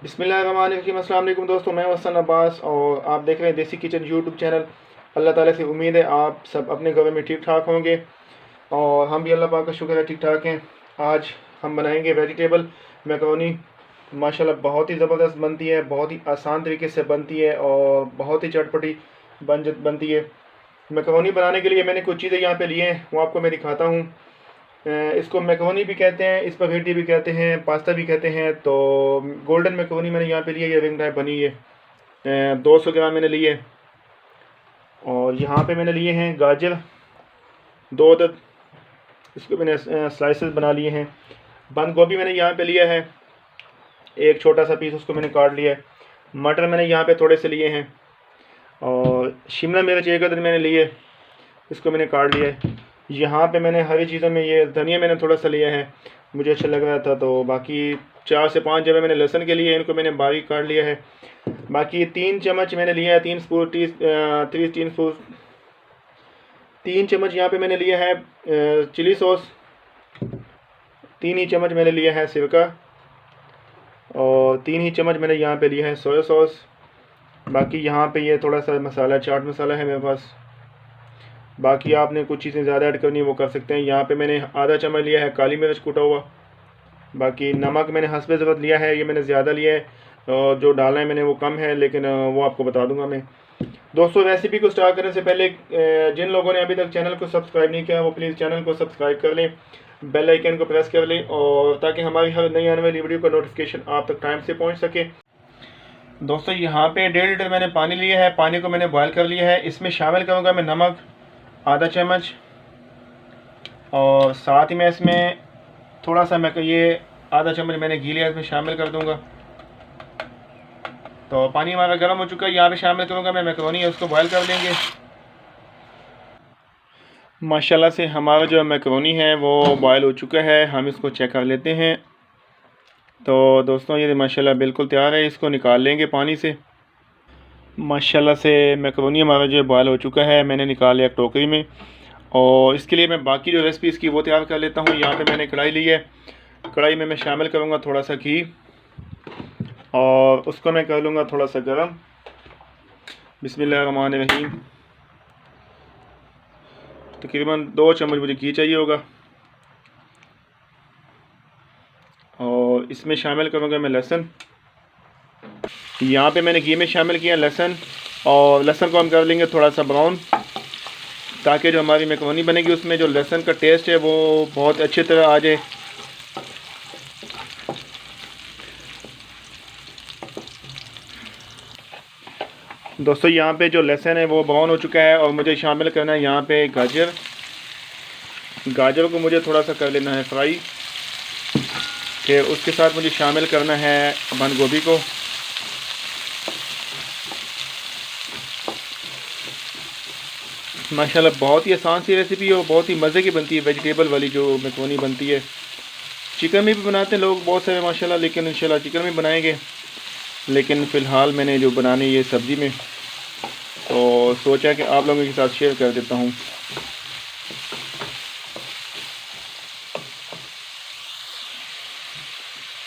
बिस्मिल्लाहिर्रहमानिर्रहीम। अस्सलाम वालेकुम दोस्तों, मैं हसन अब्बास और आप देख रहे हैं देसी किचन यूट्यूब चैनल। अल्लाह ताला से उम्मीद है आप सब अपने घरों में ठीक ठाक होंगे और हम भी अल्लाह पाक का शुक्र है ठीक ठाक हैं। आज हम बनाएंगे वेजिटेबल मैकरोनी। माशाल्लाह बहुत ही ज़बरदस्त बनती है, बहुत ही आसान तरीके से बनती है और बहुत ही चटपटी बनती है। मैकरोनी बनाने के लिए मैंने कुछ चीज़ें यहाँ पे लिए हैं, वो आपको मैं दिखाता हूँ। इसको मैकरोनी भी कहते हैं, स्पैगेटी भी कहते हैं, पास्ता भी कहते हैं। तो गोल्डन मैकरोनी मैंने यहाँ पे ली है, ये रिंग टाइप बनी है। 200 ग्राम मैंने लिए और यहाँ पे मैंने लिए हैं गाजर 2 अदद, इसको मैंने स्लाइसेस बना लिए हैं। बंद गोभी मैंने यहाँ पे लिया है एक छोटा सा पीस, उसको मैंने काट लिया है। मटर मैंने यहाँ पे थोड़े से लिए हैं और शिमला मिर्च 1 अदद मैंने लिए, इसको मैंने काट लिया है। यहाँ पे मैंने हरी चीज़ों में ये धनिया मैंने थोड़ा सा लिया है, मुझे अच्छा लग रहा था। तो बाकी 4 से 5 जगह मैंने लहसुन के लिए, इनको मैंने बारीक काट लिया है। बाकी 3 चम्मच मैंने लिया है, 3 चम्मच यहाँ पे मैंने लिया है चिली सॉस। 3 ही चम्मच मैंने लिया है सिरका और 3 ही चम्मच मैंने यहाँ पे लिया है सोया सॉस। बाकी यहाँ पे ये थोड़ा सा मसाला, चाट मसाला है मेरे पास। बाकी आपने कुछ चीज़ें ज़्यादा ऐड करनी है वो कर सकते हैं। यहाँ पे मैंने आधा चम्मच लिया है काली मिर्च कूटा हुआ। बाकी नमक मैंने हस्बे ज़रूरत लिया है, ये मैंने ज़्यादा लिया है और जो डालना है मैंने वो कम है, लेकिन वो आपको बता दूंगा मैं। दोस्तों, रेसिपी को स्टार्ट करने से पहले जिन लोगों ने अभी तक चैनल को सब्सक्राइब नहीं किया वो प्लीज़ चैनल को सब्सक्राइब कर लें, बेल आइकन को प्रेस कर लें और ताकि हमारी हर नई आने वाली वीडियो का नोटिफिकेशन आप तक टाइम से पहुँच सके। दोस्तों, यहाँ पे 1.5 लीटर मैंने पानी लिया है, पानी को मैंने बॉयल कर लिया है। इसमें शामिल करूँगा मैं नमक आधा चम्मच और साथ ही मैं इसमें थोड़ा सा ये आधा चम्मच मैंने घी लिया, इसमें शामिल कर दूंगा। तो पानी हमारा गर्म हो चुका है, यहाँ पे शामिल करूँगा मैं मैकरोनी है, उसको बॉयल कर लेंगे। माशाल्लाह से हमारा जो मैकरोनी है वो बॉयल हो चुका है, हम इसको चेक कर लेते हैं। तो दोस्तों, ये माशाल्लाह बिल्कुल तैयार है, इसको निकाल लेंगे पानी से। माशाल्लाह से मैकरोनी हमारा जो बॉयल हो चुका है, मैंने निकाल लिया टोकरी में। और इसके लिए मैं बाकी जो रेसिपी इसकी वो तैयार कर लेता हूँ। यहाँ पे मैंने कढ़ाई ली है, कढ़ाई में मैं शामिल करूँगा थोड़ा सा घी और उसको मैं कर लूँगा थोड़ा सा गरम। बिस्मिल्लाहिर्रहमानिर्रहीम। तकरीबन 2 चम्मच मुझे घी चाहिए होगा और इसमें शामिल करूँगा मैं लहसुन। यहाँ पे मैंने घी में शामिल किया लहसुन और लहसुन को हम कर लेंगे थोड़ा सा ब्राउन, ताकि जो हमारी मैकरोनी बनेगी उसमें जो लहसुन का टेस्ट है वो बहुत अच्छी तरह आ जाए। दोस्तों, यहाँ पे जो लहसुन है वो ब्राउन हो चुका है और मुझे शामिल करना है यहाँ पे गाजर को मुझे थोड़ा सा कर लेना है फ्राई। फिर उसके साथ मुझे शामिल करना है बंद गोभी को। माशाल्लाह बहुत ही आसान सी रेसिपी है और बहुत ही मज़े की बनती है वेजिटेबल वाली जो मैकरोनी बनती है। चिकन में भी बनाते हैं लोग बहुत सारे माशाल्लाह, लेकिन इंशाल्लाह चिकन में बनाएंगे, लेकिन फ़िलहाल मैंने जो बनानी है सब्ज़ी में, तो सोचा कि आप लोगों के साथ शेयर कर देता हूँ।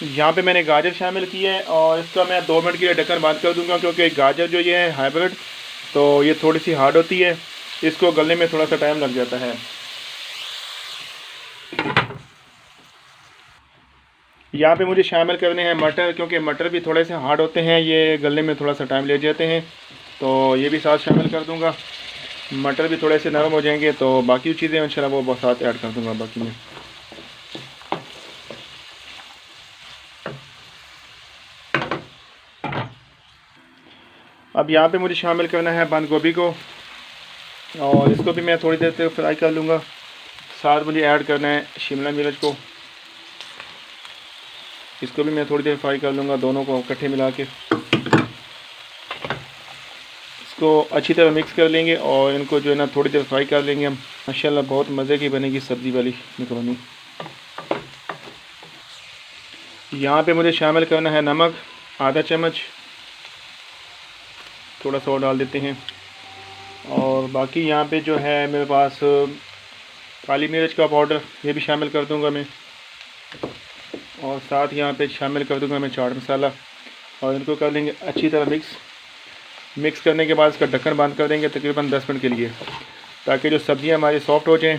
यहाँ पे मैंने गाजर शामिल की है और इसका मैं 2 मिनट के लिए ढक्कन बंद कर दूँगा, क्योंकि गाजर जो ये है हाइब्रिड, तो ये थोड़ी सी हार्ड होती है, इसको गलने में थोड़ा सा टाइम लग जाता है। यहाँ पे मुझे शामिल करने हैं मटर, क्योंकि मटर भी थोड़े से हार्ड होते हैं, ये गलने में थोड़ा सा टाइम ले जाते हैं, तो ये भी साथ शामिल कर दूँगा। मटर भी थोड़े से नरम हो जाएंगे तो बाकी चीज़ें इंशाल्लाह वो साथ ऐड कर दूँगा बाकी में। अब यहाँ पे मुझे शामिल करना है बंद गोभी को और इसको भी मैं थोड़ी देर तक फ्राई कर लूँगा। साथ मुझे ऐड करना है शिमला मिर्च को, इसको भी मैं थोड़ी देर फ्राई कर लूँगा, दोनों को इकट्ठे मिला के इसको अच्छी तरह मिक्स कर लेंगे और इनको जो है ना थोड़ी देर फ्राई कर लेंगे हम। माशाल्लाह बहुत मज़े की बनेगी सब्ज़ी वाली मैकरोनी। यहाँ पे मुझे शामिल करना है नमक आधा चम्मच, थोड़ा सा और डाल देते हैं। और बाकी यहाँ पे जो है मेरे पास काली मिर्च का पाउडर, ये भी शामिल कर दूँगा मैं। और साथ यहाँ पे शामिल कर दूँगा मैं चाट मसाला, और इनको कर लेंगे अच्छी तरह मिक्स करने के बाद इसका ढक्कन बंद कर देंगे तकरीबन 10 मिनट के लिए, ताकि जो सब्ज़ियाँ हमारी सॉफ्ट हो जाएँ।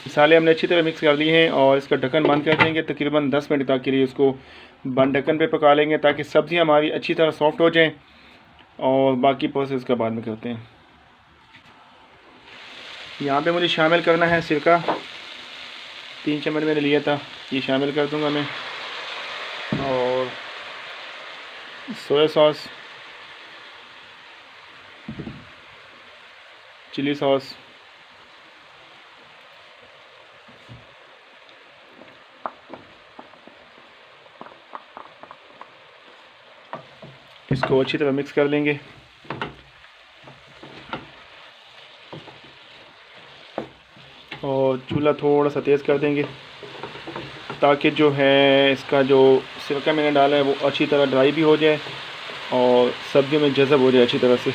मसाले हमने अच्छी तरह मिक्स कर लिए हैं और इसका ढक्कन बंद कर देंगे तकरीबन 10 मिनट तक के लिए। इसको बंद ढक्कन पे पका लेंगे ताकि सब्ज़ियाँ हमारी अच्छी तरह सॉफ्ट हो जाएँ, और बाकी प्रोसेस का बाद में करते हैं। यहाँ पे मुझे शामिल करना है सिरका, 3 चम्मच मैंने लिया था, ये शामिल कर दूँगा मैं। और सोया सॉस, चिली सॉस, इसको अच्छी तरह मिक्स कर लेंगे। और चूल्हा थोड़ा सा तेज़ कर देंगे ताकि जो है इसका जो सिरका मैंने डाला है वो अच्छी तरह ड्राई भी हो जाए और सब्जियों में जज़ब हो जाए अच्छी तरह से।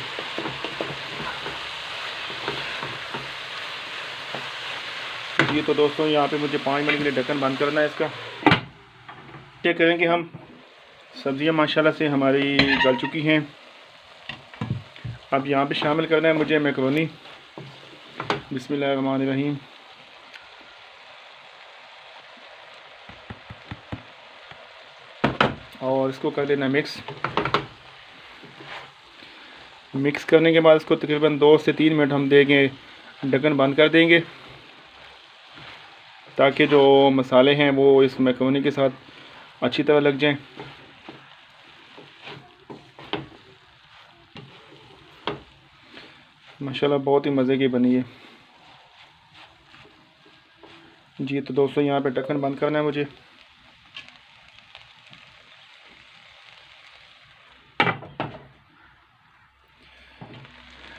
ये तो दोस्तों यहाँ पे मुझे 5 मिनट के लिए ढक्कन बंद करना है इसका। चेक करेंगे हम, सब्जियाँ माशाल्लाह से हमारी गल चुकी हैं। अब यहाँ पे शामिल करना है मुझे मैकरोनी। बिस्मिल्लाहिर्रहमानिर्रहीम। और इसको कर देना मिक्स करने के बाद इसको तकरीबन 2 से 3 मिनट हम देंगे, ढक्कन बंद कर देंगे ताकि जो मसाले हैं वो इस मैकरोनी के साथ अच्छी तरह लग जाएं। माशाल्लाह बहुत ही मज़े की बनी है जी। तो दोस्तों यहाँ पे ढक्कन बंद करना है मुझे।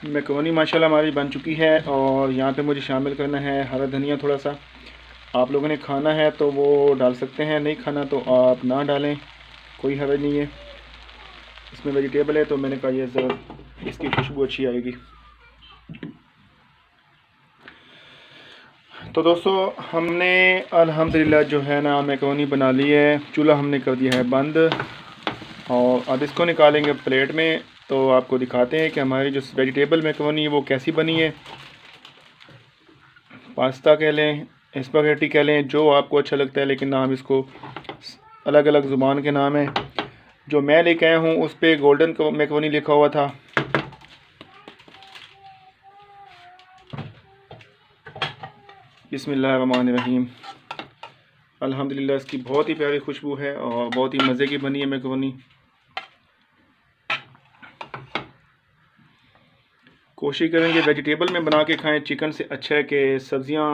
मैकरोनी माशाल्लाह हमारी बन चुकी है और यहाँ पे मुझे शामिल करना है हरा धनिया थोड़ा सा। आप लोगों ने खाना है तो वो डाल सकते हैं, नहीं खाना तो आप ना डालें, कोई हर्ज नहीं है। इसमें वेजिटेबल है तो मैंने कहा ये ज़रा इसकी खुशबू अच्छी आएगी। तो दोस्तों हमने अल्हम्दुलिल्लाह जो है ना मैकरोनी बना ली है। चूल्हा हमने कर दिया है बंद और अब इसको निकालेंगे प्लेट में, तो आपको दिखाते हैं कि हमारी जो वेजिटेबल मैकरोनी है वो कैसी बनी है। पास्ता कह लें, स्पैगेटी कह लें, जो आपको अच्छा लगता है, लेकिन नाम इसको अलग अलग ज़ुबान के नाम है। जो मैं लेके आया हूँ उस पर गोल्डन मैकरोनी लिखा हुआ था। बिस्मिल्लाहिर्रहमानिर्रहीम। अल्हम्दुलिल्लाह इसकी बहुत ही प्यारी खुशबू है और बहुत ही मज़े की बनी है मैकरोनी। कोशिश करेंगे वेजिटेबल में बना के खाएं, चिकन से अच्छा है कि सब्ज़ियां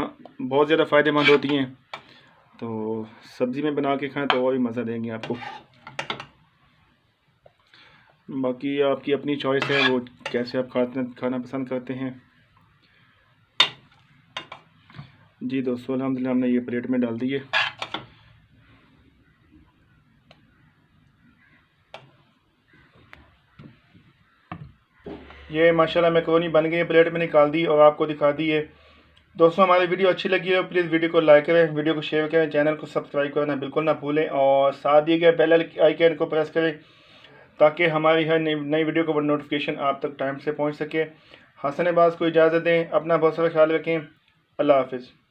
बहुत ज़्यादा फ़ायदेमंद होती हैं, तो सब्ज़ी में बना के खाएं तो और भी मज़ा देंगे आपको। बाकी आपकी अपनी चॉइस है, वो कैसे आप खाना पसंद करते हैं जी। दोस्तों अल्हम्दुलिल्लाह हमने ये प्लेट में डाल दी है। ये माशाल्लाह मैकरोनी बन गई है, प्लेट में निकाल दी और आपको दिखा दी है। दोस्तों हमारी वीडियो अच्छी लगी है प्लीज़ वीडियो को लाइक करें, वीडियो को शेयर करें, चैनल को सब्सक्राइब करना बिल्कुल ना भूलें और साथ दिए गए बेल आइकन को प्रेस करें ताकि हमारी हर नई वीडियो का नोटिफिकेशन आप तक टाइम से पहुंच सके। हसन अब्बास को इजाज़त दें, अपना बहुत सारा ख्याल रखें। अल्लाह हाफिज़।